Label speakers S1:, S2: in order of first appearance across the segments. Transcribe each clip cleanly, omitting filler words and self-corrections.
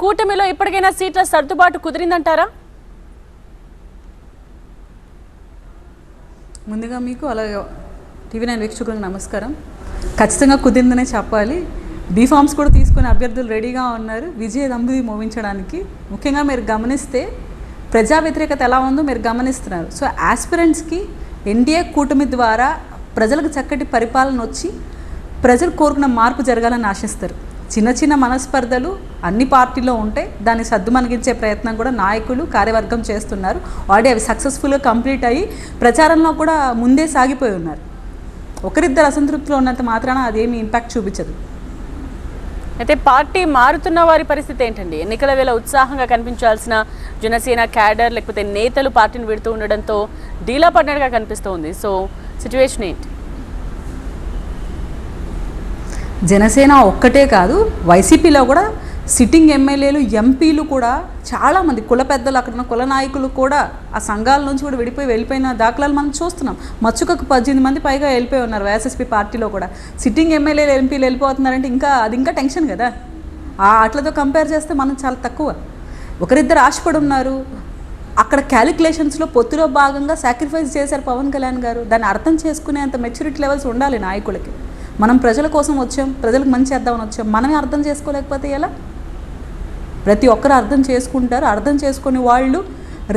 S1: కూటమిలో ఇప్పటికైనా సీట్ల సర్దుబాటు కుదిరిందంటారా?
S2: ముందుగా మీకు అలాగే టీవీ9 వీక్షకులకు నమస్కారం. ఖచ్చితంగా కుదిరిందనే చెప్పాలి. బీఫామ్స్ కూడా తీసుకునే అభ్యర్థులు రెడీగా ఉన్నారు విజయ దంబుది మోవించడానికి. ముఖ్యంగా మీరు గమనిస్తే ప్రజా వ్యతిరేకత ఎలా ఉందో మీరు గమనిస్తున్నారు. సో ఆస్పిరెంట్స్కి ఎన్డీఏ కూటమి ద్వారా ప్రజలకు చక్కటి పరిపాలన వచ్చి ప్రజలు కోరుకున్న మార్పు జరగాలని ఆశిస్తారు. చిన్న చిన్న మనస్పర్ధలు అన్ని పార్టీలో ఉంటే దాన్ని సద్దుమణిగించే ప్రయత్నం కూడా నాయకులు కార్యవర్గం చేస్తున్నారు. ఆల్రెడీ అవి సక్సెస్ఫుల్గా కంప్లీట్ అయ్యి ప్రచారంలో కూడా ముందే సాగిపోయి ఉన్నారు. ఒకరిద్దరు అసంతృప్తిలో ఉన్నంత మాత్రాన అదేమి ఇంపాక్ట్ చూపించదు.
S1: అయితే పార్టీ మారుతున్న వారి పరిస్థితి ఏంటండి? ఎన్నికల వేళ ఉత్సాహంగా కనిపించాల్సిన జనసేన క్యాడర్ లేకపోతే నేతలు పార్టీని విడుతూ ఉండడంతో డీలా పడినట్టుగా కనిపిస్తోంది. సో సిచ్యువేషన్ ఏంటి?
S2: జనసేన ఒక్కటే కాదు, వైసీపీలో కూడా సిట్టింగ్ ఎమ్మెల్యేలు ఎంపీలు కూడా చాలామంది కుల పెద్దలు అక్కడ ఉన్న కుల నాయకులు కూడా ఆ సంఘాల నుంచి కూడా వెళ్ళిపోయిన దాఖలాలు మనం చూస్తున్నాం. మచ్చుకకు 18 మంది పైగా వెళ్ళిపోయి ఉన్నారు వైఎస్ఎస్పీ పార్టీలో కూడా. సిట్టింగ్ ఎమ్మెల్యేలు ఎంపీలు వెళ్ళిపోతున్నారంటే అది ఇంకా టెన్షన్ కదా. అట్లతో కంపేర్ చేస్తే మనం చాలా తక్కువ. ఒకరిద్దరు ఆశపడి ఉన్నారు. అక్కడ క్యాలిక్యులేషన్స్లో పొత్తులో భాగంగా సాక్రిఫైస్ చేశారు పవన్ కళ్యాణ్ గారు. దాన్ని అర్థం చేసుకునేంత మెచ్యూరిటీ లెవెల్స్ ఉండాలి నాయకులకి. మనం ప్రజల కోసం వచ్చాం, ప్రజలకు మంచి చేద్దామని వచ్చాం. మనమే అర్థం చేసుకోలేకపోతే ఎలా? ప్రతి ఒక్కరు అర్థం చేసుకుంటారు. అర్థం చేసుకుని వాళ్ళు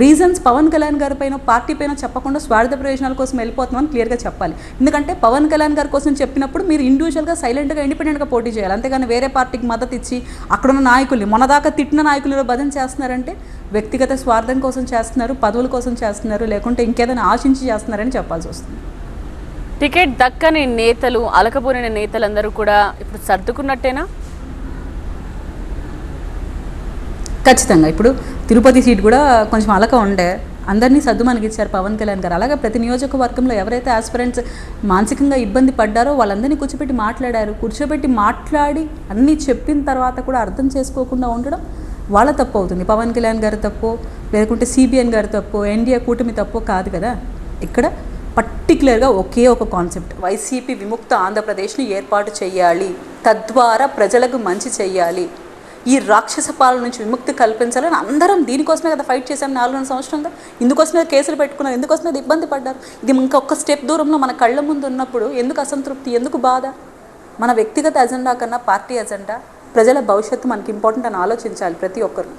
S2: రీజన్స్ పవన్ కళ్యాణ్ గారి పైన పార్టీ పైన చెప్పకుండా స్వార్థ ప్రయోజనాల కోసం వెళ్ళిపోతున్నామని క్లియర్గా చెప్పాలి. ఎందుకంటే పవన్ కళ్యాణ్ గారి కోసం చెప్పినప్పుడు మీరు ఇండివిజువల్గా సైలెంట్గా ఇండిపెండెంట్గా పోటీ చేయాలి. అంతేగాని వేరే పార్టీకి మద్దతు ఇచ్చి అక్కడున్న నాయకుల్ని మొన్నదాకా తిట్టిన నాయకులు భజన చేస్తున్నారంటే వ్యక్తిగత స్వార్థం కోసం చేస్తున్నారు, పదవుల కోసం చేస్తున్నారు, లేకుంటే ఇంకేదైనా ఆశించి చేస్తున్నారని చెప్పాల్సి వస్తుంది.
S1: టికెట్ దక్కని నేతలు, అలకబోరిన నేతలందరూ కూడా ఇప్పుడు సర్దుకున్నట్టేనా?
S2: ఖచ్చితంగా. ఇప్పుడు తిరుపతి సీట్ కూడా కొంచెం అలక ఉండే, అందరినీ సర్దుమణిగించారు పవన్ కళ్యాణ్ గారు. అలాగే ప్రతి నియోజకవర్గంలో ఎవరైతే ఆస్పిరెంట్స్ మానసికంగా ఇబ్బంది పడ్డారో వాళ్ళందరినీ కూర్చోబెట్టి మాట్లాడి అన్నీ చెప్పిన తర్వాత కూడా అర్థం చేసుకోకుండా ఉండడం వాళ్ళ తప్పు అవుతుంది. పవన్ కళ్యాణ్ గారి తప్పు, లేకుంటే సిబిఎన్ గారి తప్పు, ఎన్డీఏ కూటమి తప్పు కాదు కదా. ఇక్కడ పర్టికులర్గా ఒకే ఒక కాన్సెప్ట్, వైసీపీ విముక్త ఆంధ్రప్రదేశ్ని ఏర్పాటు చేయాలి, తద్వారా ప్రజలకు మంచి చేయాలి, ఈ రాక్షస పాలన నుంచి విముక్తి కల్పించాలని అందరం దీనికోసమే కదా ఫైట్ చేశాం 4 సంవత్సరాలుగా. ఇందుకోసమే కేసులు పెట్టుకున్నారు, ఇందుకోసమే ఇబ్బంది పడ్డారు. ఇది ఇంకొక స్టెప్ దూరంలో మన కళ్ళ ముందు ఉన్నప్పుడు ఎందుకు అసంతృప్తి, ఎందుకు బాధ? మన వ్యక్తిగత ఎజెండా కన్నా పార్టీ ఎజెండా, ప్రజల భవిష్యత్తు మనకి ఇంపార్టెంట్ అని ఆలోచించాలి ప్రతి ఒక్కరు.